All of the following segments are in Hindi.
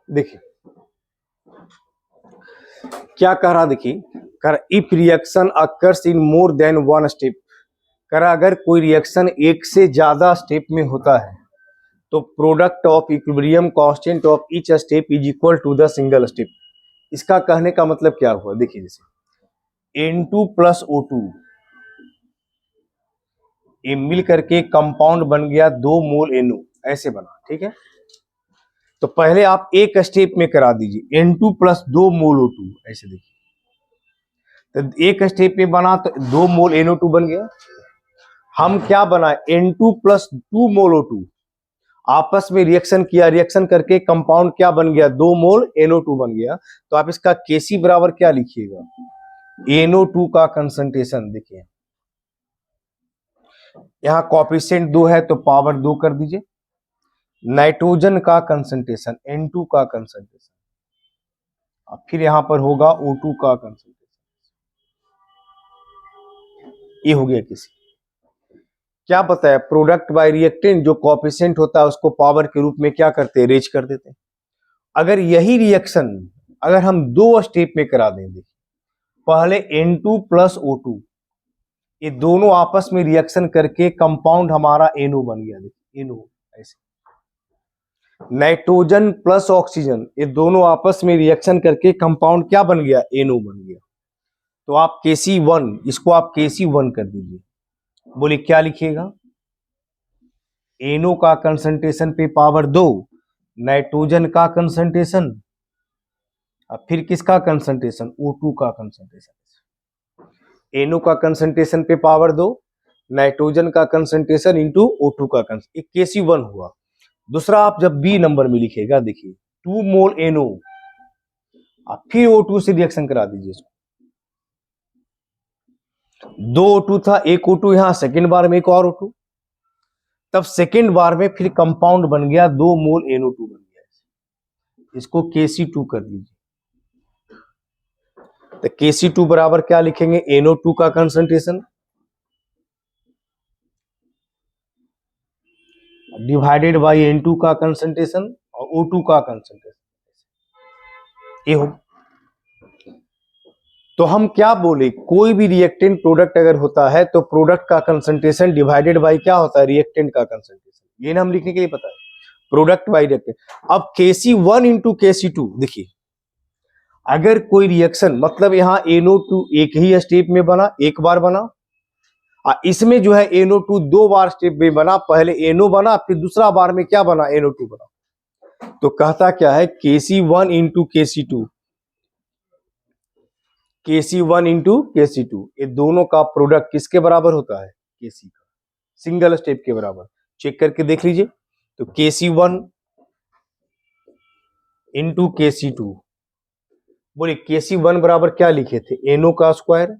देखिए क्या कह रहा, देखिए कर if reaction occurs in more than one step, कर अगर कोई रिएक्शन एक से ज्यादा स्टेप में होता है तो product of equilibrium constant of each step is equal to the single step. इसका कहने का मतलब क्या हुआ, देखिए जैसे N2 प्लस O2 ये मिल करके कंपाउंड बन गया 2 मोल NO, ऐसे बना, ठीक है। तो पहले आप एक स्टेप में करा दीजिए N2 प्लस 2 मोल O2, ऐसे देखिए, तो एक स्टेप में बना तो 2 मोल NO2 बन गया। हम क्या बनाए, N2 प्लस 2 मोल O2 आपस में रिएक्शन किया, रिएक्शन करके कंपाउंड क्या बन गया, 2 मोल NO2 बन गया। तो आप इसका Kc बराबर क्या लिखिएगा, NO2 का कंसंट्रेशन। देखिए यहां कॉफिशिएंट 2 है तो पावर 2 कर दीजिए, नाइट्रोजन का कंसंट्रेशन N2 का कंसंट्रेशन, अब फिर यहां पर होगा O2 का कंसंट्रेशन, ये हो गया किसी। क्या बताया, प्रोडक्ट बाय रिएक्टेंट जो कॉफिशिएंट होता है उसको पावर के रूप में क्या करते हैं, रेज कर देते हैं। अगर यही रिएक्शन अगर हम 2 स्टेप में करा देंगे, पहले N2 प्लस O2 ये दोनों आपस में रिएक्शन करके कंपाउंड हमारा NO बन गया, देखिए NO ऐसे। नाइट्रोजन प्लस ऑक्सीजन ये दोनों आपस में रिएक्शन करके कंपाउंड क्या बन गया, NO बन गया। तो आप Kc1 इसको आप Kc1 कर दीजिए, बोले क्या लिखिएगा, NO का कंसंट्रेशन पे पावर 2, नाइट्रोजन का कंसंट्रेशन, अब फिर किसका कंसंट्रेशन, O2 का कंसंट्रेशन। NO का कंसंट्रेशन पे पावर 2, नाइट्रोजन का कंसंट्रेशन इंटू O2 का कंसंट्रेशन, Kc1 हुआ। दूसरा आप जब बी नंबर में लिखेगा, देखिए 2 मोल NO, आप फिर O2 से रिएक्शन करा दीजिए इसको, 2 O2 था, एक O2 यहां सेकेंड बार में एक और O2, तब सेकेंड बार में फिर कंपाउंड बन गया 2 मोल NO2 बन गया, इसको Kc2 कर दीजिए। तो Kc2 बराबर क्या लिखेंगे, NO2 का कंसंट्रेशन डिवाइडेड बाय N2 का कंसंट्रेशन और O2 का कंसंट्रेशन, ये हो। तो हम क्या बोले, कोई भी रिएक्टेंट प्रोडक्ट अगर होता है तो प्रोडक्ट का कंसंट्रेशन डिवाइडेड बाय क्या होता है, रिएक्टेंट का कंसंट्रेशन। ये ना हम लिखने के लिए पता है, प्रोडक्ट बाय रिएक्टेंट। अब Kc1 इंटू Kc2, देखिए अगर कोई रिएक्शन मतलब यहां NO2 एक ही स्टेप में बना, एक बार बना, इसमें जो है NO2 2 बार स्टेप में बना, पहले NO बना फिर दूसरा बार में क्या बना, NO2 बना। तो कहता क्या है, Kc1 into Kc2, Kc1 into Kc2 ये दोनों का प्रोडक्ट किसके बराबर होता है, Kc का, सिंगल स्टेप के बराबर। चेक करके देख लीजिए, तो Kc1 इंटू Kc2, बोले Kc1 बराबर क्या लिखे थे, NO का स्क्वायर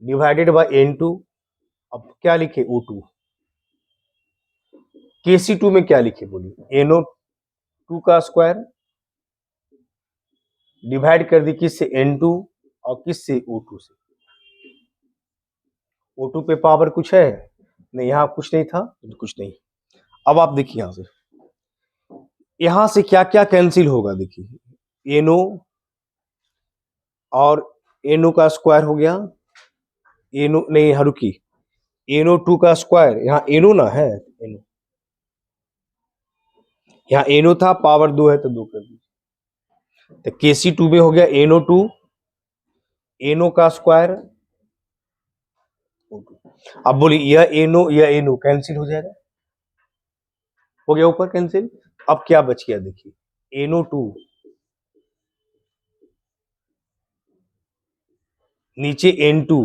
डिवाइडेड बाय N2, अब क्या लिखे O2। Kc2 में क्या लिखे, बोलिए NO2 का स्क्वायर डिवाइड कर दी किससे, N2 और किससे, O2 से। O2 पे पावर कुछ है नहीं, यहां कुछ नहीं था तो कुछ नहीं। अब आप देखिए यहां से क्या क्या कैंसिल होगा, देखिए NO और NO का स्क्वायर हो गया, NO नहीं रुकी, NO2 का स्क्वायर, यहाँ NO ना है, NO यहाँ NO था, पावर 2 है तो 2 कर दीजिए। तो Kc2 में हो गया NO2, NO का स्क्वायर। अब बोलिए यह NO यह NO कैंसिल हो जाएगा, हो गया ऊपर कैंसिल। अब क्या बच गया देखिए, NO2 नीचे N2,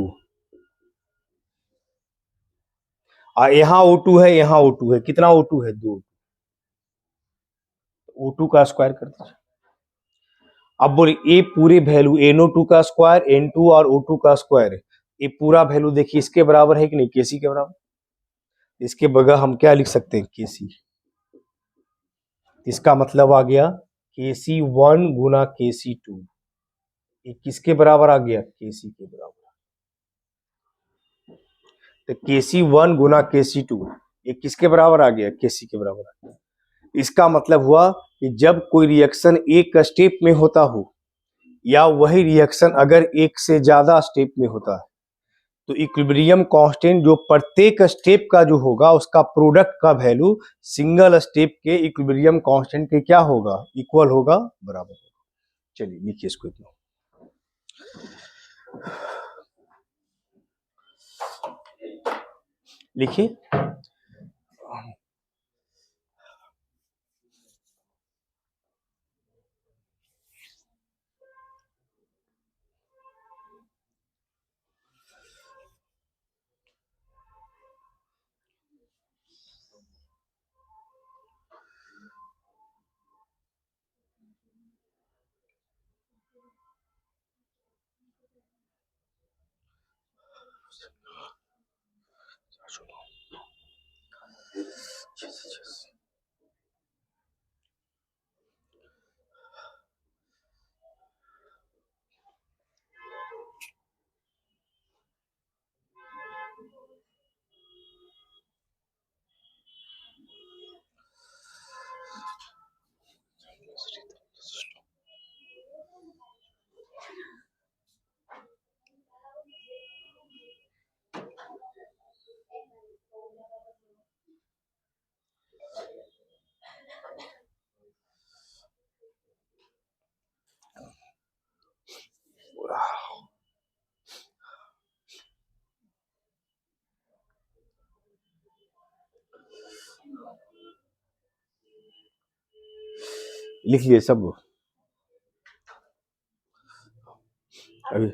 यहां O2 है, यहां O2 है, कितना O2 है, 2। O2 का स्क्वायर कर दीजिए। अब बोलिए ये पूरे वैल्यू NO2 का स्क्वायर, N2 और O2 का स्क्वायर, ये पूरा वैल्यू देखिए इसके बराबर है कि नहीं, Kc के बराबर। इसके बगैर हम क्या लिख सकते हैं, Kc। इसका मतलब आ गया Kc1 गुना Kc2, ये किसके बराबर आ गया, Kc के बराबर। तो Kc1 गुना Kc2 ये किसके बराबर आ गया, Kc के बराबर आ गया। इसका मतलब हुआ कि जब कोई रिएक्शन एक स्टेप में होता हो, या वही रिएक्शन अगर एक से ज्यादा स्टेप में होता है, तो इक्विलिब्रियम कांस्टेंट जो प्रत्येक स्टेप का जो होगा उसका प्रोडक्ट का वैल्यू सिंगल स्टेप के इक्विलिब्रियम कांस्टेंट के क्या होगा, इक्वल होगा, बराबर होगा। चलिए लिखिए इसको इतना। लिखिए लिखिए सब। अभी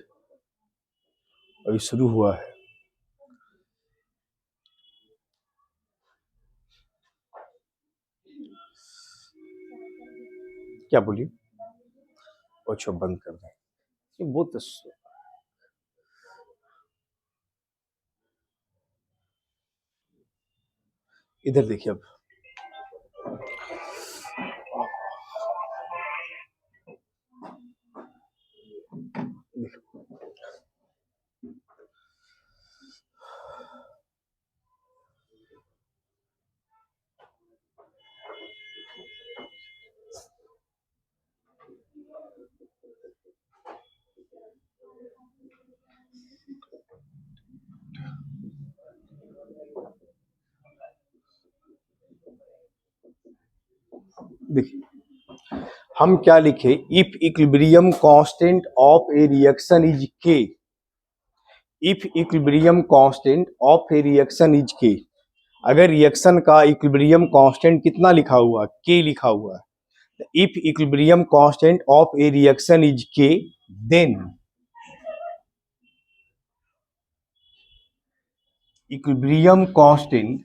अभी शुरू हुआ है। क्या बोलिए, अच्छा बंद कर दें, ये बहुत इधर देखिए। अब देखिए हम क्या लिखे, if equilibrium constant of a reaction is K, if equilibrium constant of a reaction is K, अगर रिएक्शन का इक्विलिब्रियम कांस्टेंट कितना लिखा हुआ, के लिखा हुआ है, if equilibrium constant of a reaction is K, then equilibrium constant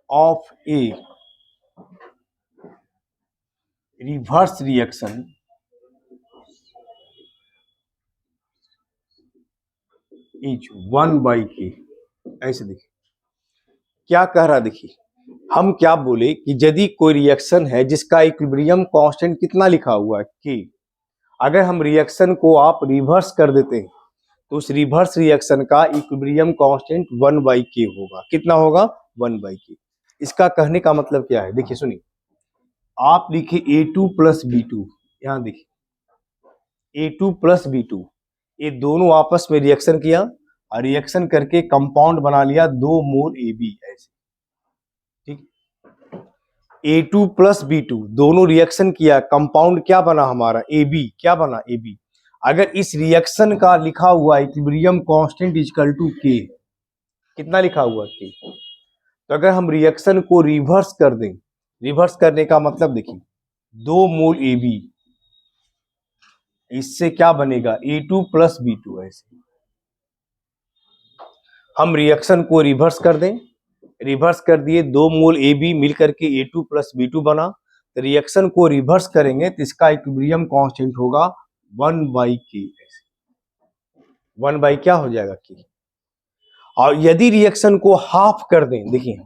of a reverse reaction is 1/k। ऐसे देखिए क्या कह रहा है, देखिए हम क्या बोले कि यदि कोई रिएक्शन है जिसका इक्विलिब्रियम कांस्टेंट कितना लिखा हुआ है, के, अगर हम रिएक्शन को आप रिवर्स कर देते हैं तो उस रिवर्स रिएक्शन का इक्विलिब्रियम कांस्टेंट 1/k होगा। कितना होगा, 1/k। इसका कहने का मतलब क्या है, देखिए सुनिए, आप लिखिए A2 प्लस B2, यहाँ देखिए A2 प्लस B2, ये दोनों आपस में रिएक्शन किया और रिएक्शन करके कंपाउंड बना लिया 2 मोल AB। ऐसे ठीक, A2 प्लस B2 दोनों रिएक्शन किया, कंपाउंड क्या बना हमारा AB, क्या बना AB। अगर इस रिएक्शन का लिखा हुआ equilibrium constant equal to K, कितना लिखा हुआ K, तो अगर हम रिएक्शन को रिवर्स कर दें, रिवर्स करने का मतलब देखिए 2 मोल AB, इससे क्या बनेगा A2 प्लस B2। ऐसे हम रिएक्शन को रिवर्स कर दें, रिवर्स कर दिए, 2 मोल AB मिल करके A2 प्लस B2 बना, तो रिएक्शन को रिवर्स करेंगे तो इसका इक्विलिब्रियम कांस्टेंट होगा 1/K। 1 क्या हो जाएगा K। और यदि रिएक्शन को हाफ कर दें, देखिए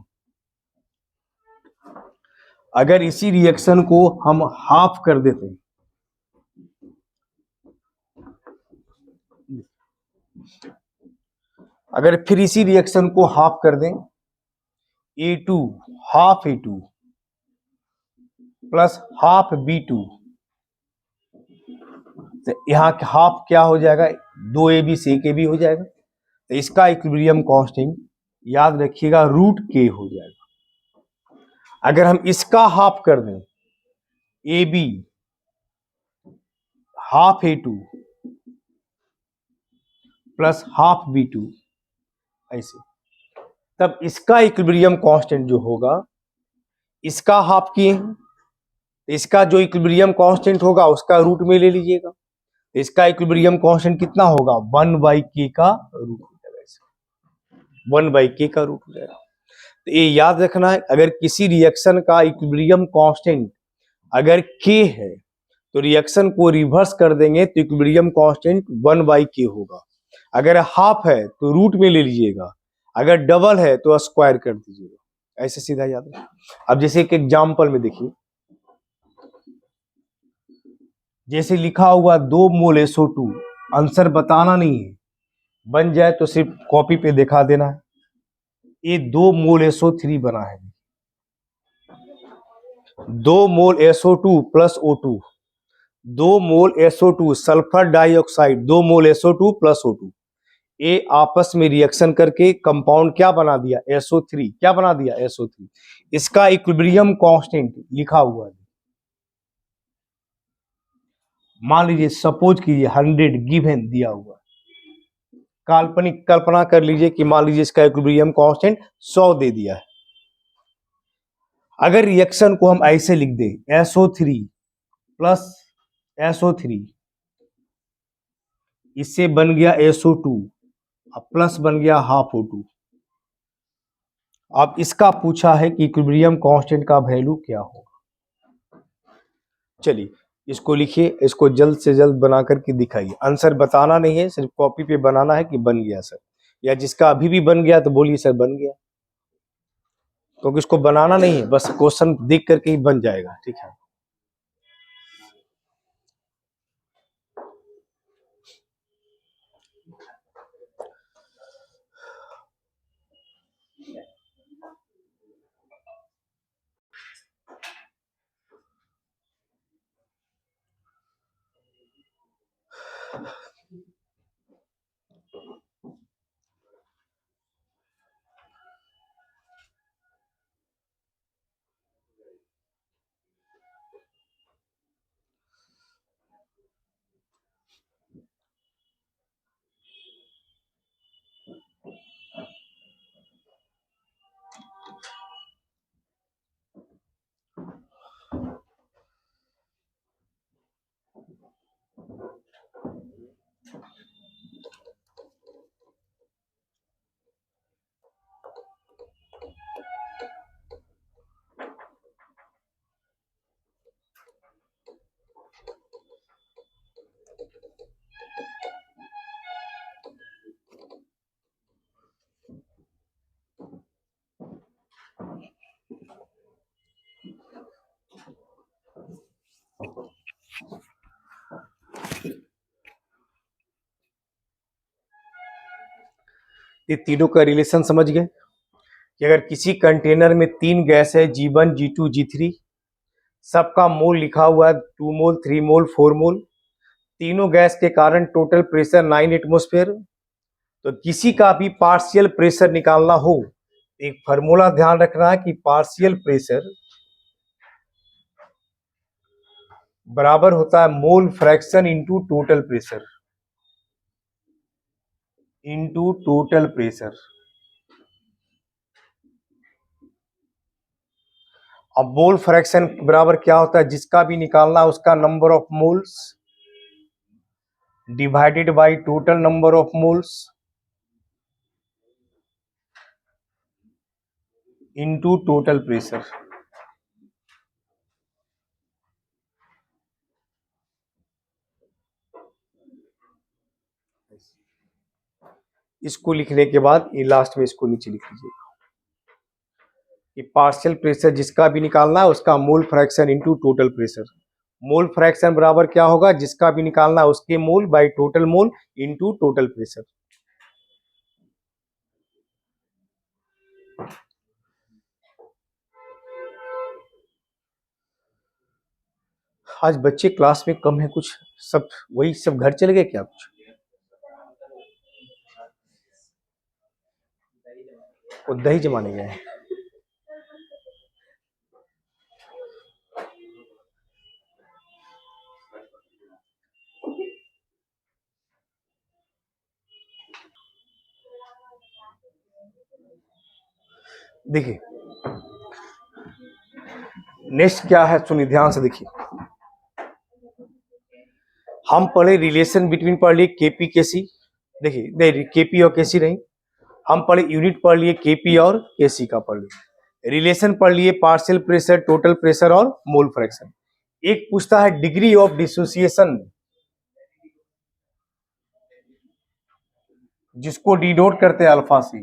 अगर इसी रिएक्शन को हम हाफ कर देते हैं, अगर फिर इसी रिएक्शन को हाफ कर दें, A2 half A2 plus half B2, तो यहाँ हाफ क्या हो जाएगा, 2AB से 1AB हो जाएगा, तो इसका इक्विलिब्रियम कांस्टेंट याद रखिएगा √K हो जाएगा। अगर हम इसका हाफ कर दें, AB half A2 plus half B2, ऐसे, तब इसका इक्विलिब्रियम कांस्टेंट जो होगा, इसका हाफ किए हैं, इसका जो इक्विलिब्रियम कांस्टेंट होगा उसका रूट में ले लीजिएगा, इसका इक्विलिब्रियम कांस्टेंट कितना होगा 1/K का रूट हो जाएगा, 1/K का रूट हो जाएगा। तो ये याद रखना है, अगर किसी रिएक्शन का इक्विलिब्रियम कांस्टेंट अगर K है तो रिएक्शन को रिवर्स कर देंगे तो इक्विलिब्रियम कांस्टेंट 1/K होगा। अगर हाफ है तो रूट में ले लीजिएगा, अगर डबल है तो स्क्वायर कर दीजिएगा, ऐसे सीधा याद रखिए। अब जैसे एक एग्जांपल में देखिए, जैसे लिखा हुआ 2 मोल SO2, आंसर बताना नहीं है, बन जाए तो सिर्फ कॉपी पे दिखा देना है। ये 2 मोल SO3 बना है, 2 मोल SO2 प्लस O2, 2 मोल SO2 सल्फर डाइऑक्साइड, 2 मोल SO2 प्लस O2, ये आपस में रिएक्शन करके कंपाउंड क्या बना दिया SO3, क्या बना दिया SO3। इसका इक्विलिब्रियम कांस्टेंट लिखा हुआ है, मान लीजिए सपोज कीजिए 100 गिवन दिया हुआ, काल्पनिक कल्पना कर लीजिए कि मान लीजिए इसका इक्विलिब्रियम कांस्टेंट 100 दे दिया है। अगर रिएक्शन को हम ऐसे लिख दें SO3 प्लस SO3, इससे बन गया SO2 प्लस बन गया हाफ O2। अब इसका पूछा है कि इक्विलिब्रियम कांस्टेंट का वैल्यू क्या होगा। चलिए इसको लिखिए, इसको जल्द से जल्द बना करके दिखाइए, आंसर बताना नहीं है, सिर्फ कॉपी पे बनाना है कि बन गया सर, या जिसका अभी भी बन गया तो बोलिए सर बन गया, क्योंकि इसको बनाना नहीं है, बस क्वेश्चन देख करके ही बन जाएगा। ठीक है, ये तीनों का रिलेशन समझ गए कि अगर किसी कंटेनर में 3 गैस है G1 G2 G3, सबका मोल लिखा हुआ है 2 मोल 3 मोल 4 मोल, तीनों गैस के कारण टोटल प्रेशर 9 एटमॉस्फेयर, तो किसी का भी पार्शियल प्रेशर निकालना हो एक फार्मूला ध्यान रखना है कि पार्शियल प्रेशर बराबर होता है मोल fraction into total pressure, into total pressure. अब मोल फ्रैक्शन बराबर क्या होता है, जिसका भी निकालना है उसका number of moles divided by total number of moles into total pressure. इसको लिखने के बाद ये लास्ट में इसको नीचे लिख लीजिएगा कि पार्शियल प्रेशर जिसका भी निकालना है उसका mole fraction into total pressure. Mole fraction बराबर क्या होगा, जिसका भी निकालना है उसके mole by total mole into total pressure. आज बच्चे क्लास में कम है, कुछ सब वही सब घर चले गए क्या, कुछ वो दही जमाने गए हैं। देखिए नेक्स्ट क्या है, सुनिए ध्यान से देखिए। हम पढ़े रिलेशन बिटवीन, पढ़ लिए केपी केसी, देखिए नहीं केपी और केसी नहीं, हम पढ़े यूनिट पढ़ लिए केपी और केसी का पढ़ लिए, रिलेशन पढ़ लिए पार्शियल प्रेशर, टोटल प्रेशर और मोल फ्रैक्शन। एक पूछता है डिग्री ऑफ डिसोसिएशन, जिसको डिनोट करते हैं अल्फा से,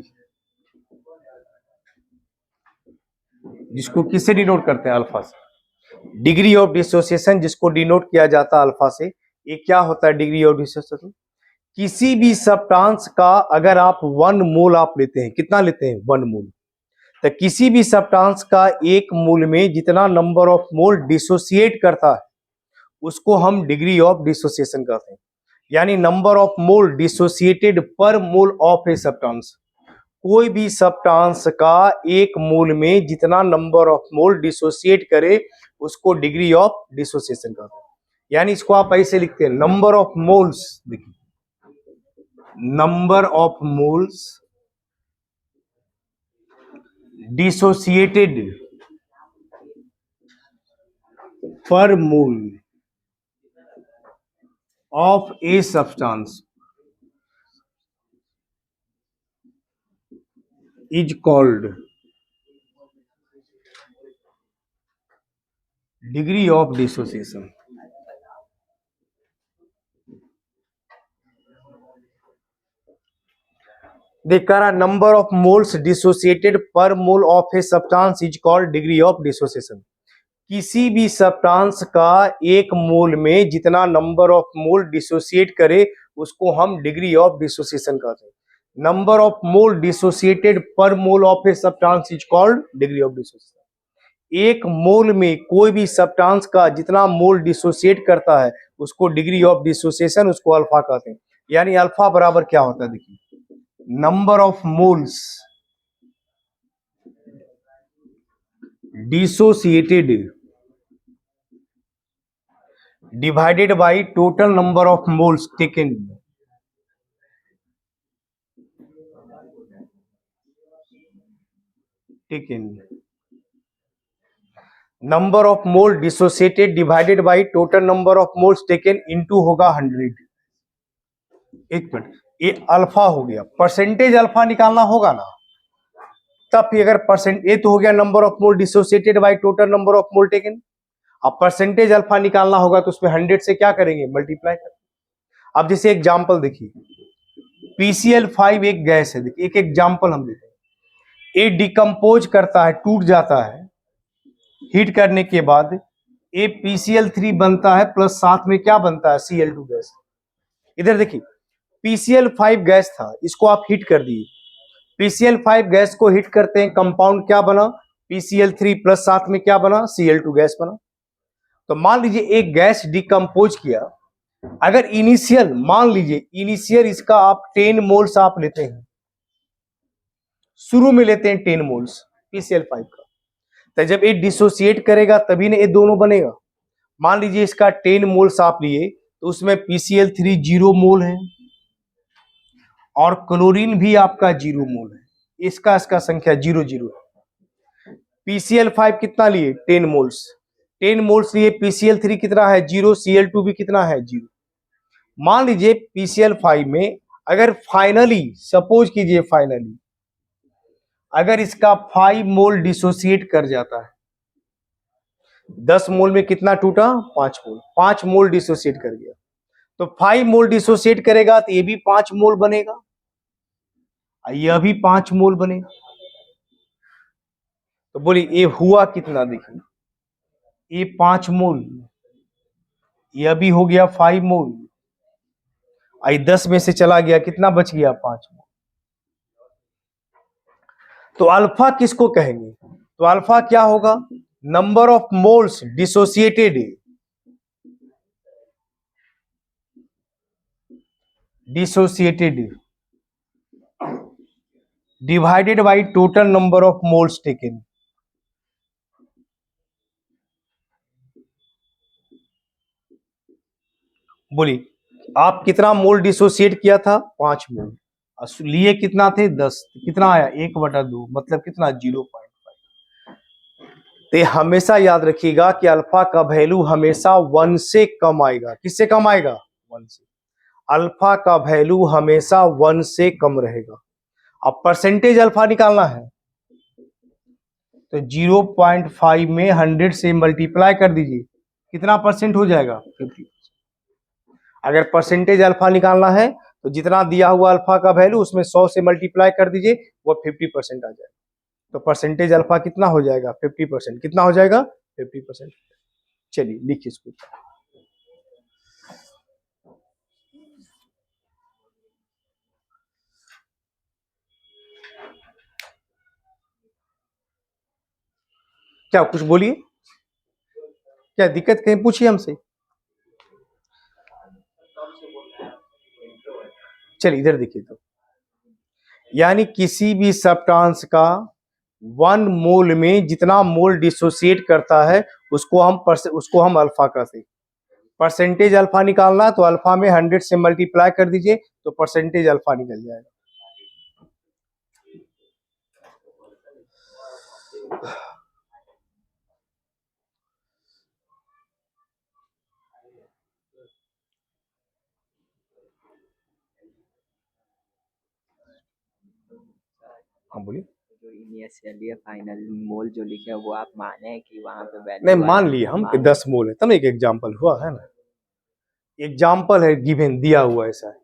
जिसको किससे डिनोट करते हैं, अल्फा से। डिग्री ऑफ डिसोसिएशन जिसको डिनोट किया जाता है अल्फा से, ये क्या होता है डिग्री ऑफ डिसोसिएशन। किसी भी सब्सटेंस का अगर आप 1 मोल आप लेते हैं, कितना लेते हैं 1 मोल, तो किसी भी सब्सटेंस का 1 मोल में जितना नंबर ऑफ मोल डिसोसिएट करता है उसको हम डिग्री ऑफ डिसोसिएशन कहते हैं। यानी नंबर ऑफ मोल डिसोसिएटेड पर मोल ऑफ ए सब्सटेंस, कोई भी सब्सटेंस का 1 मोल में जितना नंबर ऑफ मोल डिसोसिएट करे उसको डिग्री ऑफ डिसोसिएशन कहते हैं। यानी इसको आप ऐसे लिखते हैं नंबर ऑफ मोल्स, देखिए नंबर ऑफ मोल्स डिसोसिएटेड पर mole of a substance is called degree of dissociation। देखा नंबर ऑफ मोल्स डिसोसिएटेड पर mole of a substance is called degree of dissociation. किसी भी सब्सटेंस का 1 मोल में जितना नंबर ऑफ मोल डिसोसिएट करे उसको हम डिग्री ऑफ डिसोसिएशन कहते हैं। नंबर ऑफ मोल डिसोसिएटेड पर mole of a substance is called degree of dissociation. 1 मोल में कोई भी सब्सटेंस का जितना मोल डिसोसिएट करता है उसको डिग्री ऑफ डिसोसिएशन, उसको अल्फा कहते हैं। यानी अल्फा बराबर क्या होता है, देखिए number of moles dissociated divided by total number of moles taken. Number of mole dissociated divided by total number of moles taken into होगा 100। एक मिनट, ये अल्फा हो गया, परसेंटेज अल्फा निकालना होगा ना, तब फिर अगर परसेंट, ये तो हो गया number of mole dissociated by total number of mole taken. अब परसेंटेज अल्फा निकालना होगा तो उसमें 100 से क्या करेंगे, मल्टीप्लाई करेंगे। अब जैसे एग्जांपल देखिए, PCl5 एक गैस है, देखिए एक एग्जांपल हम देते हैं। ये डिकम्पोज करता है, टूट जाता है, हीट करने के बाद ये PCl3 बनता है, प्लस साथ में क्या बनता है, Cl2 गैस। इधर देखिए PCl5 गैस था, इसको आप हीट कर दिए, PCl5 गैस को हीट करते हैं, कंपाउंड क्या बना, PCl3 प्लस साथ में क्या बना, Cl2 गैस बना। तो मान लीजिए एक गैस डिकम्पोज किया, अगर इनिशियल मान लीजिए इनिशियल इसका आप 10 मोल्स आप लेते हैं, शुरू में लेते हैं 10 मोल्स PCl5 का, तो जब ये डिसोसिएट करेगा तभी ना ये दोनों बनेगा। मान लीजिए इसका 10 मोल्स आप लिए तो उसमें PCl3 0 मोल है और क्लोरीन भी आपका 0 मोल है, इसका संख्या 0 0 है। PCl5 कितना लिए 10 मोल्स, 10 मोल्स लिए, PCl3 कितना है 0, Cl2 भी कितना है 0। मान लीजिए PCl5 में अगर फाइनली सपोज कीजिए फाइनली अगर इसका 5 मोल डिसोसिएट कर जाता है, 10 मोल में कितना टूटा 5 मोल, 5 मोल डिसोसिएट कर गया, तो 5 मोल डिसोसिएट करेगा तो ये भी 5 मोल बनेगा, यह भी 5 मोल बनेगा। तो बोलिए ये हुआ कितना, देखिए ये 5 मोल, यह भी हो गया 5 मोल, आई 10 में से चला गया, कितना बच गया 5 मोल। तो अल्फा किसको कहेंगे, तो अल्फा क्या होगा, number of moles dissociated divided by total number of moles taken. बोलिए आप कितना मोल डिसोसिएट किया था 5 मोल, लिए कितना थे 10, कितना आया 1/2, मतलब कितना 0.5। तो हमेशा याद रखिएगा कि अल्फा का वैल्यू हमेशा 1 से कम आएगा, किससे कम आएगा 1 से, अल्फा का वैल्यू हमेशा 1 से कम रहेगा। अब परसेंटेज अल्फा निकालना है तो 0.5 में 100 से मल्टीप्लाई कर दीजिए, कितना परसेंट हो जाएगा 50। अगर परसेंटेज अल्फा निकालना है तो जितना दिया हुआ अल्फा का वैल्यू उसमें 100 से मल्टीप्लाई कर दीजिए, वो 50% आ जाएगा। तो परसेंटेज अल्फा कितना हो जाएगा 50%, कितना हो जाएगा 50%। चलिए लिखिए इसको। क्या कुछ बोलिए, क्या दिक्कत कहीं पूछिए हमसे। चलिए इधर देखिए, तो यानी किसी भी सब्सटेंस का 1 मोल में जितना मोल डिसोसिएट करता है उसको हम अल्फा कहते हैं। परसेंटेज अल्फा निकालना तो अल्फा में 100 से मल्टीप्लाई कर दीजिए तो परसेंटेज अल्फा निकल जाएगा। हाँ बोलिए। जो इनिशियली फाइनल मोल जो लिखे हैं वो आप माने हैं कि वहां पे वैल्यू नहीं मान लिए हम कि 10 मोल है, तब एक एग्जांपल हुआ है ना, एग्जांपल है गिवन दिया हुआ ऐसा है।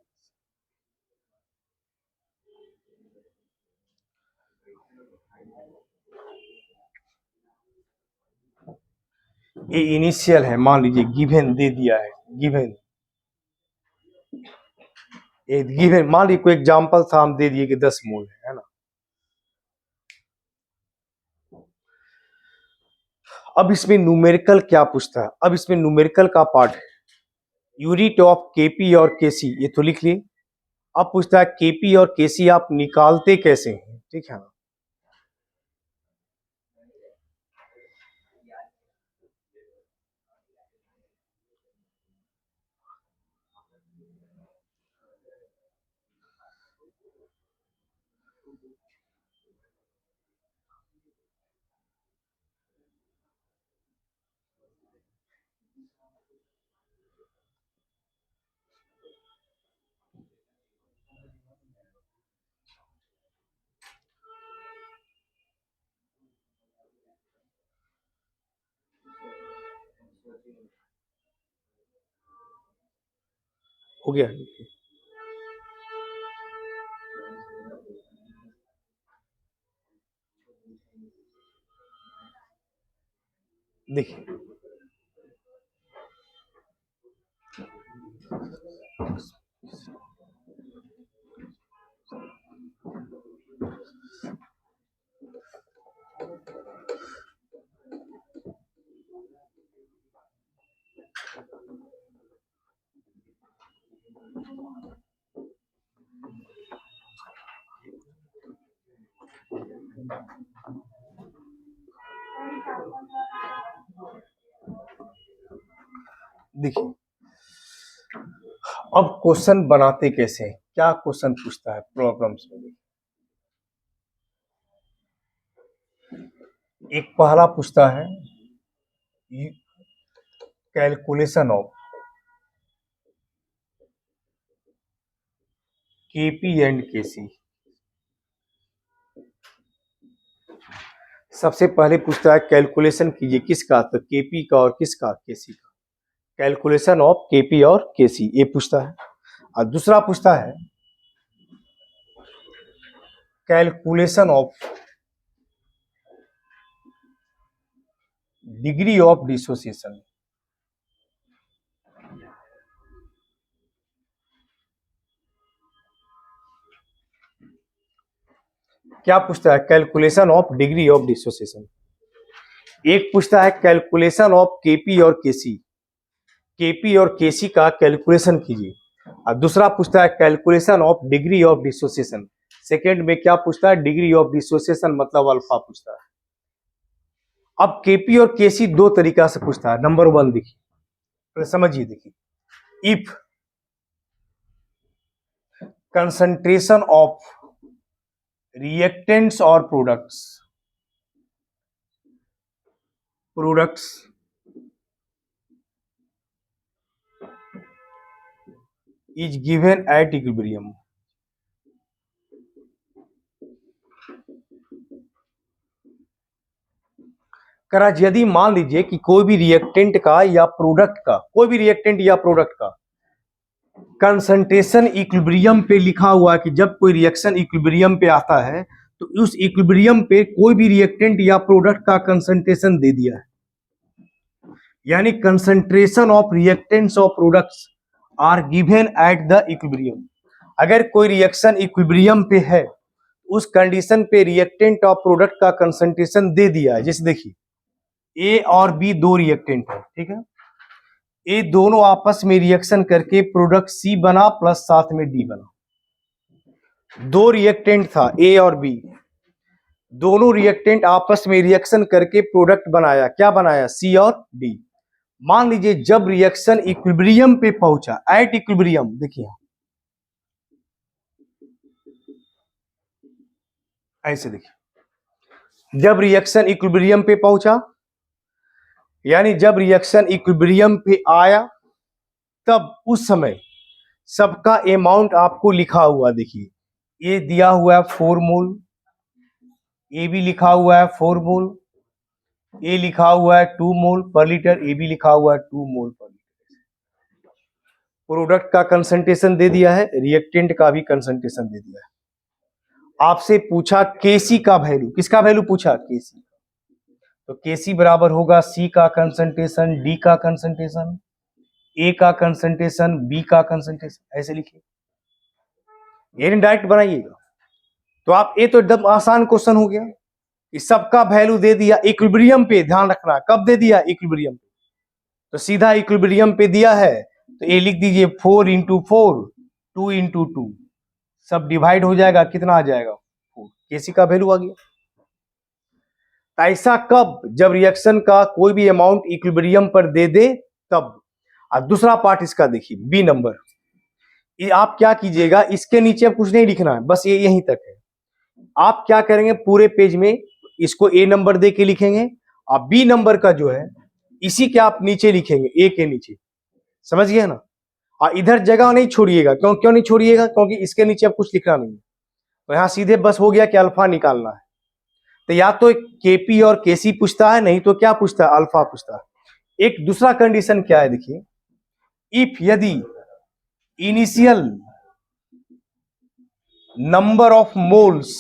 ये इनिशियल है, मान लीजिए गिवन दे दिया है, गिवन ये गिवन, मान लीजिए कोई एग्जांपल था हम दे दिए कि 10 मोल है ना। अब इसमें न्यूमेरिकल क्या पूछता है, अब इसमें न्यूमेरिकल का पार्ट है, यूनिट ऑफ केपी और केसी ये तो लिख लिए। अब पूछता है केपी और केसी आप निकालते कैसे हैं, ठीक है ना। हो गया, देखिए देखिए अब क्वेश्चन बनाते कैसे हैं, क्या क्वेश्चन पूछता है प्रॉब्लम्स में। एक पहला पूछता है कैलकुलेशन ऑफ केपी एंड केसी। सबसे पहले पूछता है कैलकुलेशन कीजिए किसका, तो केपी का और किसका, केसी का। कैलकुलेशन ऑफ केपी और केसी ये पूछता है। और दूसरा पूछता है calculation of degree of dissociation. क्या पूछता है, calculation of degree of dissociation. एक पूछता है कैलकुलेशन ऑफ केपी और केसी, केपी और केसी का कैलकुलेशन कीजिए। और दूसरा पूछता है calculation of degree of dissociation. Second में क्या पूछता है, डिग्री ऑफ डिसोसिएशन मतलब अल्फा पूछता है। अब केपी और केसी दो तरीका से पूछता है। नंबर वन देखिए, समझिए, देखिए इफ कंसंट्रेशन ऑफ रिएक्टेंट्स और products is given at equilibrium। कराज यदि मान लीजिए कि कोई भी रिएक्टेंट का या प्रोडक्ट का, कोई भी रिएक्टेंट या प्रोडक्ट का कंसंट्रेशन इक्विलिब्रियम पे लिखा हुआ है कि जब कोई रिएक्शन इक्विलिब्रियम पे आता है तो उस इक्विलिब्रियम पे कोई भी रिएक्टेंट या प्रोडक्ट का कंसंट्रेशन दे दिया है, यानी कंसंट्रेशन ऑफ रिएक्टेंट्स और products are given at the equilibrium. अगर कोई रिएक्शन इक्विलिब्रियम पे है उस कंडीशन पे रिएक्टेंट और प्रोडक्ट का कंसंट्रेशन दे दिया है। जैसे देखिए ए और बी दो रिएक्टेंट है, ठीक है, ये दोनों आपस में रिएक्शन करके प्रोडक्ट सी बना प्लस साथ में डी बना। दो रिएक्टेंट था ए और बी, दोनों रिएक्टेंट आपस में रिएक्शन करके प्रोडक्ट बनाया, क्या बनाया, सी और डी। मान लीजिए जब रिएक्शन इक्विलिब्रियम पे पहुंचा, एट इक्विलिब्रियम, देखिए ऐसे देखिए, जब रिएक्शन इक्विलिब्रियम पे पहुंचा यानी जब रिएक्शन इक्विलिब्रियम पे आया तब उस समय सबका अमाउंट आपको लिखा हुआ, देखिए ये दिया हुआ है 4 मोल, ये भी लिखा हुआ है 4 मोल, ये लिखा हुआ है 2 मोल पर लीटर, ये भी लिखा हुआ है 2 मोल पर लीटर। प्रोडक्ट का कंसंट्रेशन दे दिया है, रिएक्टेंट का भी कंसंट्रेशन दे दिया है। आपसे पूछा केसी का वैल्यू, किसका वैल्यू पूछा, केसी। तो केसी बराबर होगा सी का कंसंट्रेशन, डी का कंसंट्रेशन, ए का कंसंट्रेशन, बी का कंसंट्रेशन, ऐसे लिखिए, ये डायरेक्ट बनाइएगा। तो आप ये तो एकदम आसान क्वेश्चन हो गया, इस सबका वैल्यू दे दिया इक्विलिब्रियम पे, ध्यान रखना कब दे दिया, इक्विलिब्रियम पे। तो सीधा इक्विलिब्रियम पे दिया है तो ये लिख दीजिए 4 इंटू 4, 2 इंटू 2, सब डिवाइड हो जाएगा, कितना आ जाएगा 4, केसी का वैल्यू आ गया। ऐसा कब, जब रिएक्शन का कोई भी अमाउंट इक्विलिब्रियम पर दे दे तब। और दूसरा पार्ट इसका देखिए, बी नंबर, ये आप क्या कीजिएगा, इसके नीचे अब कुछ नहीं लिखना है, बस ये यहीं तक है। आप क्या करेंगे, पूरे पेज में इसको ए नंबर दे के लिखेंगे और बी नंबर का जो है इसी के आप नीचे लिखेंगे, ए के नीचे, समझ गए ना। और इधर जगह नहीं छोड़िएगा, क्यों नहीं छोड़िएगा, क्योंकि इसके नीचे अब कुछ लिखना नहीं है। तो यहां सीधे बस हो गया कि अल्फा निकालना है। तो या तो केपी और केसी पूछता है, नहीं तो क्या पूछता है, अल्फा पूछता है। एक दूसरा कंडीशन क्या है, देखिए इफ यदि इनिशियल नंबर ऑफ मोल्स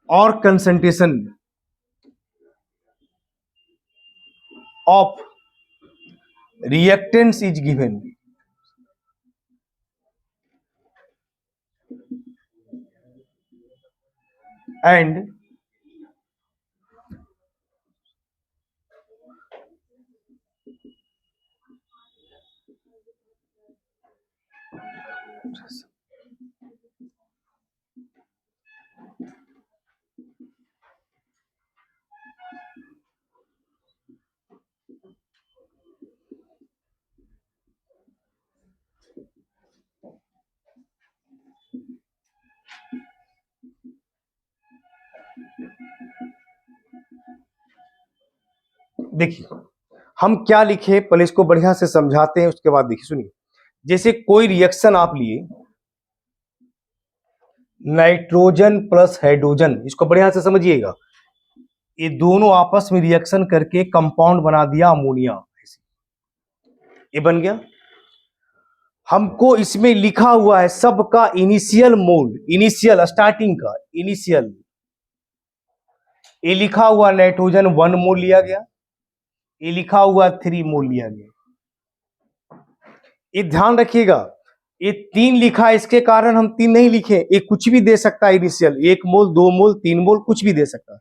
और concentration of reactants is given and देखिए हम क्या लिखे, पहले इसको बढ़िया से समझाते हैं, उसके बाद देखिए सुनिए। जैसे कोई रिएक्शन आप लिए, नाइट्रोजन प्लस हाइड्रोजन, इसको बढ़िया से समझिएगा। ये दोनों आपस में रिएक्शन करके कंपाउंड बना दिया अमोनिया, ये बन गया। हमको इसमें लिखा हुआ है सबका इनिशियल मोल, इनिशियल स्टार्टिंग का इनिशियल, ये लिखा हुआ नाइट्रोजन 1 मोल लिया गया, ये लिखा हुआ 3 मोल लिया गया। ये ध्यान रखिएगा, ये 3 लिखा है, इसके कारण हम 3 नहीं लिखे, ये कुछ भी दे सकता है इनिशियल, 1 मोल 2 मोल 3 मोल कुछ भी दे सकता है।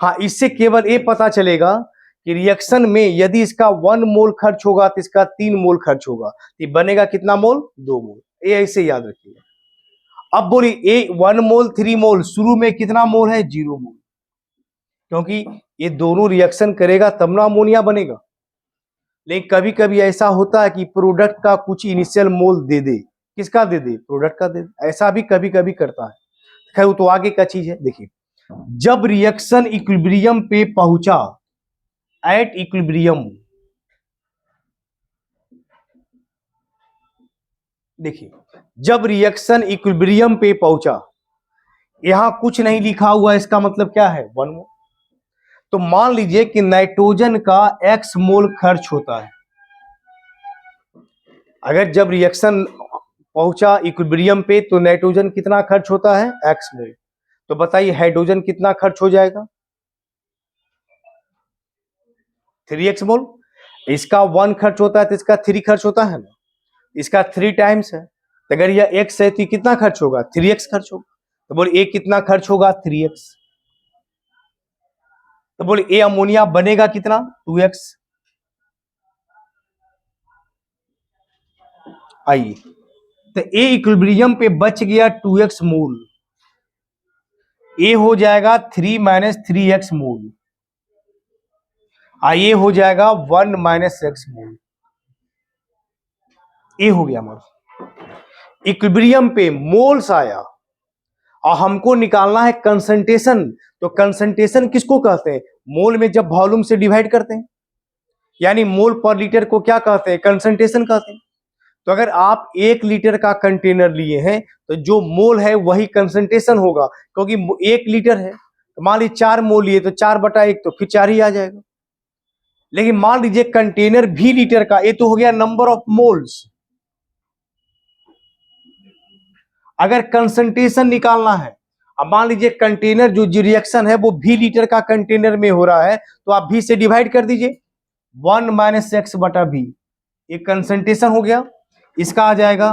हाँ, इससे केवल ये पता चलेगा कि रिएक्शन में यदि इसका 1 मोल खर्च होगा तो इसका 3 मोल खर्च होगा, तो बनेगा कितना मोल? 2 मोल। ये ऐसे याद रखिएगा। अब बोलिए ए 1 मोल 3 मोल, शुरू में कितना मोल है? 0 मोल, क्योंकि ये दोनों रिएक्शन करेगा तब ना अमोनिया बनेगा। लेकिन कभी कभी ऐसा होता है कि प्रोडक्ट का कुछ इनिशियल मोल दे दे, किसका दे दे? प्रोडक्ट का दे दे, ऐसा भी कभी कभी करता है। खैर वो तो आगे का चीज है। देखिए जब रिएक्शन इक्विलिब्रियम पे पहुंचा, एट इक्विलिब्रियम, देखिए जब रिएक्शन इक्विलिब्रियम पे पहुंचा, यहां कुछ नहीं लिखा हुआ, इसका मतलब क्या है? 1 मोल। तो मान लीजिए कि नाइट्रोजन का x मोल खर्च होता है। अगर जब रिएक्शन पहुंचा इक्विलिब्रियम पे तो नाइट्रोजन कितना खर्च होता है? x मोल। तो बताइए हाइड्रोजन कितना खर्च हो जाएगा? 3x मोल। इसका 1 खर्च होता है तो इसका 3 खर्च होता है ना, इसका 3 टाइम्स है। तो अगर यह x है तो कितना खर्च होगा? 3x खर्च होगा। तो बोले a कितना खर्च होगा? 3x। तो बोले ए अमोनिया बनेगा कितना? 2x। आइए, तो ए इक्विलिब्रियम पे बच गया 2x मोल, ए हो जाएगा 3 माइनस 3x मोल, ये हो जाएगा 1 माइनस x मोल। ए हो गया हमारा। इक्विलिब्रियम पे मोल्स आया और हमको निकालना है कंसंट्रेशन। तो कंसंट्रेशन किसको कहते हैं? मोल में जब वॉल्यूम से डिवाइड करते हैं, यानी मोल पर लीटर को क्या कहते हैं? कंसंट्रेशन कहते हैं। तो अगर आप 1 लीटर का कंटेनर लिए हैं तो जो मोल है वही कंसंट्रेशन होगा, क्योंकि 1 लीटर है। तो मान लीजिए 4 मोल लिए तो 4/1, तो फिर 4 ही आ जाएगा। लेकिन मान लीजिए कंटेनर भी लीटर का, ये तो हो गया नंबर ऑफ मोल्स। अगर कंसंट्रेशन निकालना है, अब मान लीजिए कंटेनर जो रिएक्शन है वो भी लीटर का कंटेनर में हो रहा है, तो आप भी से डिवाइड कर दीजिए, 1 माइनस एक्स बटा भी, ये कंसंट्रेशन हो गया। इसका आ जाएगा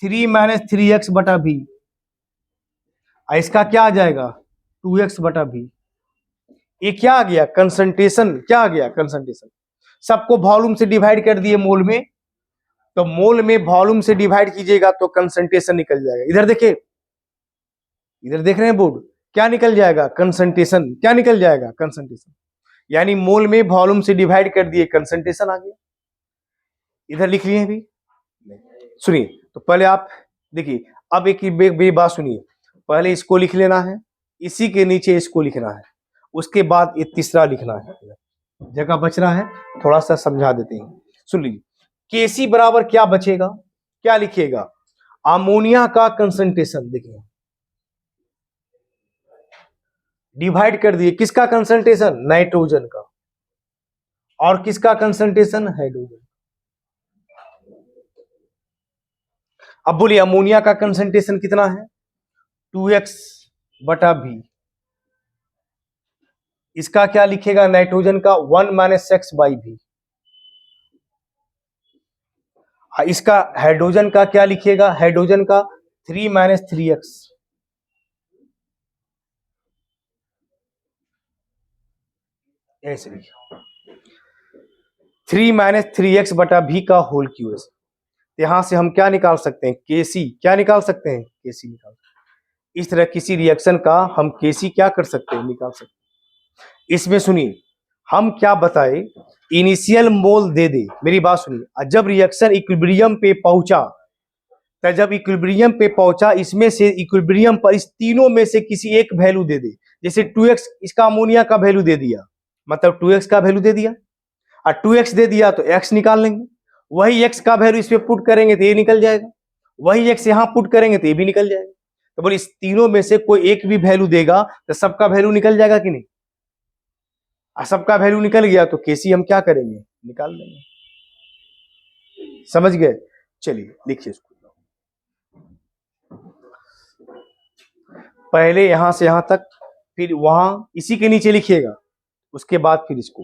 3 माइनस 3x बटा भी, इसका क्या आ जाएगा? 2x बटा भी। ये क्या आ गया? कंसंट्रेशन। क्या आ गया? कंसंट्रेशन। सबको वॉल्यूम से डिवाइड कर दिए मोल में, तो मोल में वॉल्यूम से डिवाइड कीजिएगा तो कंसंट्रेशन निकल जाएगा। इधर देखिए, इधर देख रहे हैं बोर्ड, क्या निकल जाएगा? कंसंट्रेशन। क्या निकल जाएगा? कंसंट्रेशन। यानी मोल में वॉल्यूम से डिवाइड कर दिए, कंसंट्रेशन आ गया। इधर लिख लिए भी, सुनिए। तो पहले आप देखिए, अब एक मेरी बात सुनिए, पहले इसको लिख लेना है, इसी के नीचे इसको लिखना है, उसके बाद ये तीसरा लिखना है। जगह बच रहा है, थोड़ा सा समझा देते हैं, सुन लीजिए। केसी बराबर क्या बचेगा? क्या लिखिएगा? अमोनिया का कंसंट्रेशन। देखिए डिवाइड कर दिए, किसका कंसंट्रेशन? नाइट्रोजन का। और किसका कंसंट्रेशन? हाइड्रोजन। अब बोलिए अमोनिया का कंसंट्रेशन कितना है? 2x बटा भी। इसका क्या लिखेगा? नाइट्रोजन का 1 माइनस एक्स बाई भी। इसका हाइड्रोजन का क्या लिखिएगा? हाइड्रोजन का 3 माइनस 3x। ऐसे लिखिए 3 माइनस 3x बटा भी का होल क्यूब। यहां से हम क्या निकाल सकते हैं? केसी। क्या निकाल सकते हैं? केसी निकाल सकते हैं। इस तरह किसी रिएक्शन का हम केसी क्या कर सकते हैं? निकाल सकते हैं। इसमें सुनिए, हम क्या बताए, इनिशियल मोल दे दे, मेरी बात सुनिए। जब रिएक्शन इक्विलिब्रियम पे पहुंचा, तो जब इक्विलिब्रियम पे पहुंचा, इसमें से इक्विलिब्रियम पर इस तीनों में से किसी एक वैल्यू दे दे। जैसे 2x इसका अमोनिया का वैल्यू दे दिया, मतलब 2x का वैल्यू दे दिया, और 2x दे दिया तो x निकाल लेंगे, वही x का वैल्यू इस पे पुट करेंगे तो ये निकल जाएगा, वही x यहां पुट करेंगे तो ये भी निकल जाएगा। तो बोले इस तीनों में से कोई एक भी वैल्यू देगा तो सबका वैल्यू निकल जाएगा कि नहीं, और सबका वैल्यू निकल गया तो केसी हम क्या करेंगे, निकाल लेंगे। समझ गए? चलिए लिखिए इसको, पहले यहां से यहां तक, फिर वहां इसी के नीचे लिखिएगा, उसके बाद फिर इसको।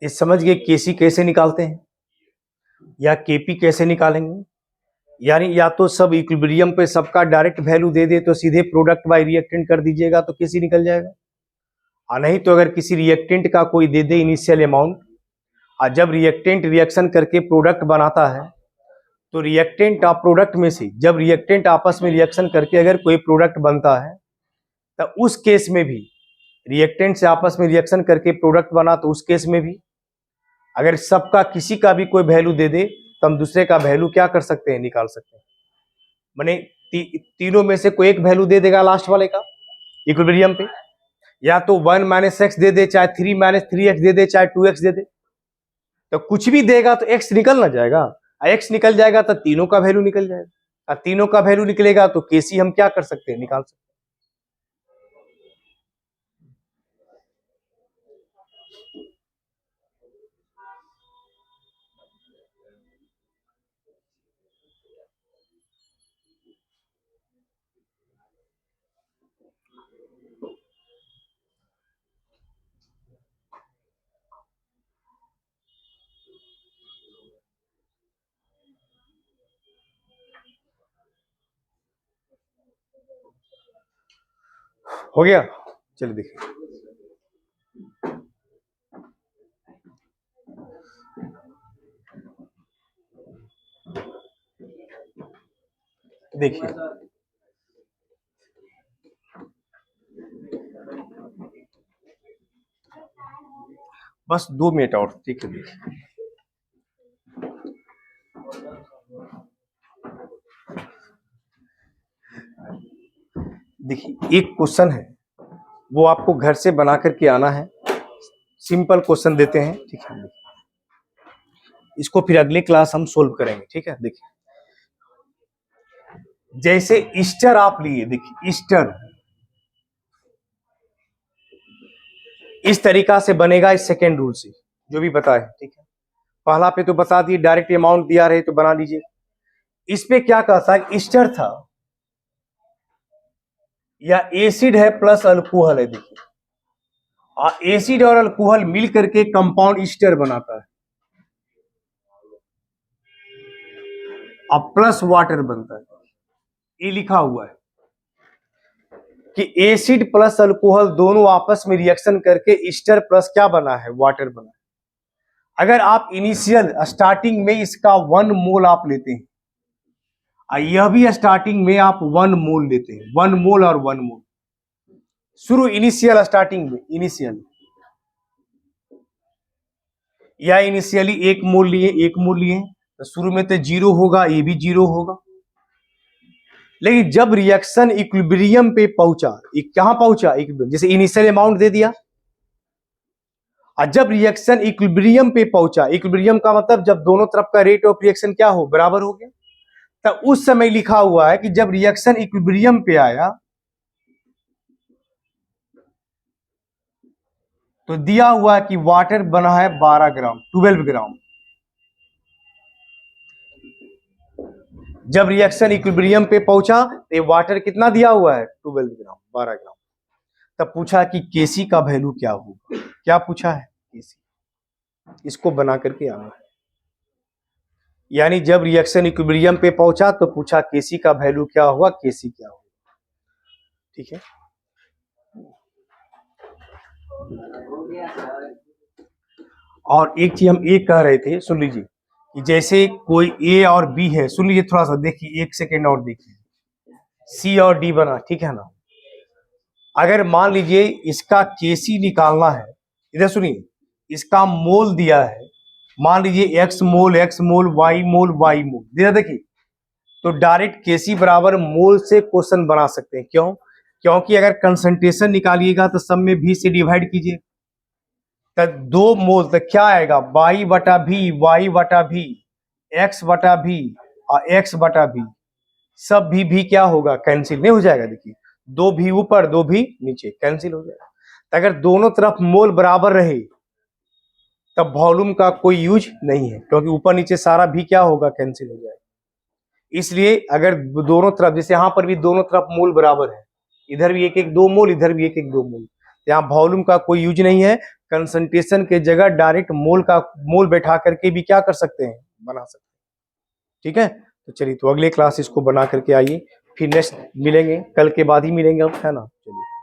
ये समझ गए केसी कैसे निकालते हैं, या केपी कैसे निकालेंगे। यानी या तो सब इक्विलिब्रियम पे सबका डायरेक्ट वैल्यू दे दे तो सीधे प्रोडक्ट बाय रिएक्टेंट कर दीजिएगा तो केसी निकल जाएगा, और नहीं तो अगर किसी रिएक्टेंट का कोई दे दे इनिशियल अमाउंट, और जब रिएक्टेंट रिएक्शन करके प्रोडक्ट बनाता है तो रिएक्टेंट और प्रोडक्ट में से जब रिएक्टेंट आपस में रिएक्शन करके अगर कोई प्रोडक्ट बनता है तो उस केस में भी, रिएक्टेंट से आपस में रिएक्शन करके प्रोडक्ट बना तो उस केस में भी अगर सबका किसी का भी कोई वैल्यू दे दे तो हम दूसरे का वैल्यू क्या कर सकते हैं, निकाल सकते हैं। माने तीनों में से कोई एक वैल्यू दे देगा लास्ट वाले का इक्विलिब्रियम पे, या तो 1 माइनस एक्स दे दे, चाहे 3 माइनस 3x दे दे, चाहे 2x दे दे, तो कुछ भी देगा तो x निकल ना जाएगा, x निकल जाएगा तो तीनों का वैल्यू निकल जाएगा, और तीनों का वैल्यू निकलेगा तो केसी हम क्या कर सकते हैं, निकाल सकते हैं। हो गया, चलिए देखिए, देखिए बस 2 मिनट और, ठीक है। देखिए एक क्वेश्चन है, वो आपको घर से बना करके आना है। सिंपल क्वेश्चन देते हैं, ठीक है। इसको फिर अगले क्लास हम सोल्व करेंगे, ठीक है। देखिए जैसे ईस्टर आप लिए, देखिए ईस्टर इस तरीका से बनेगा, इस सेकेंड रूल से जो भी बताए, ठीक है। पहला पे तो बता दिए, डायरेक्ट अमाउंट दिया रहे तो बना लीजिए। इस पे क्या कहता है, ईस्टर था या एसिड है प्लस अल्कोहल है। देखिए एसिड और अल्कोहल मिल करके कंपाउंड ईस्टर बनाता है, अब प्लस वाटर बनता है। ये लिखा हुआ है कि एसिड प्लस अल्कोहल दोनों आपस में रिएक्शन करके ईस्टर प्लस क्या बना है, वाटर बना है। अगर आप इनिशियल स्टार्टिंग में इसका 1 मोल आप लेते हैं, यह भी स्टार्टिंग में आप 1 मोल लेते हैं, 1 मोल और 1 मोल शुरू इनिशियल स्टार्टिंग में, इनिशियल या इनिशियली 1 मोल लिए, 1 मोल लिए तो शुरू में तो 0 होगा, ये भी 0 होगा। लेकिन जब रिएक्शन इक्विलिब्रियम पे पहुंचा, कहां पहुंचा, जैसे इनिशियल अमाउंट दे दिया, और जब रिएक्शन इक्विलिब्रियम पे पहुंचा, इक्विलिब्रियम का मतलब जब दोनों तरफ का रेट ऑफ रिएक्शन क्या हो, बराबर हो गया, तब उस समय लिखा हुआ है कि जब रिएक्शन इक्विलिब्रियम पे आया तो दिया हुआ है कि वाटर बना है 12 ग्राम, 12 ग्राम। जब रिएक्शन इक्विलिब्रियम पे पहुंचा तो वाटर कितना दिया हुआ है, 12 ग्राम, 12 ग्राम। तब पूछा कि केसी का वैल्यू क्या होगा, क्या पूछा है, केसी। इसको बना करके आना है, यानी जब रिएक्शन इक्विलिब्रियम पे पहुंचा तो पूछा केसी का वैल्यू क्या होगा, केसी क्या होगा, ठीक है। और एक चीज हम ये कह रहे थे, सुन लीजिए, कि जैसे कोई ए और बी है, सुन लीजिए थोड़ा सा, देखिए 1 सेकेंड और देखिए, सी और डी बना, ठीक है ना। अगर मान लीजिए इसका केसी निकालना है, इधर सुनिए, इसका मोल दिया है, मान लीजिए एक्स मोल, एक्स मोल, वाई मोल, वाई मोल दिया, देखिए तो डायरेक्ट केसी बराबर मोल से क्वेश्चन बना सकते हैं। क्यों, क्योंकि अगर कंसंट्रेशन निकालिएगा तो सब में भी से डिवाइड कीजिए, तो 2 मोल तो क्या आएगा, वाई बटा भी, एक्स बटा भी और एक्स बटा भी, सब भी क्या होगा, कैंसिल नहीं हो जाएगा। देखिए 2 भी ऊपर 2 भी नीचे, कैंसिल हो जाएगा। तो अगर दोनों तरफ मोल बराबर रहे तब वॉल्यूम का कोई यूज नहीं है, क्योंकि ऊपर नीचे सारा भी क्या होगा, कैंसिल हो जाएगा। इसलिए अगर दोनों तरफ, जैसे यहाँ पर भी दोनों तरफ मोल बराबर है, इधर भी 1 1 2 मोल, इधर भी 1 1 2 मोल, यहाँ वॉल्यूम का कोई यूज नहीं है। कंसंट्रेशन के जगह डायरेक्ट मोल का मोल बैठा करके भी क्या कर सकते हैं, बना सकते हैं, ठीक है। तो चलिए, तो अगले क्लास इसको बना करके आइए, फिर नेक्स्ट मिलेंगे, कल के बाद ही मिलेंगे अब, है ना। चलिए।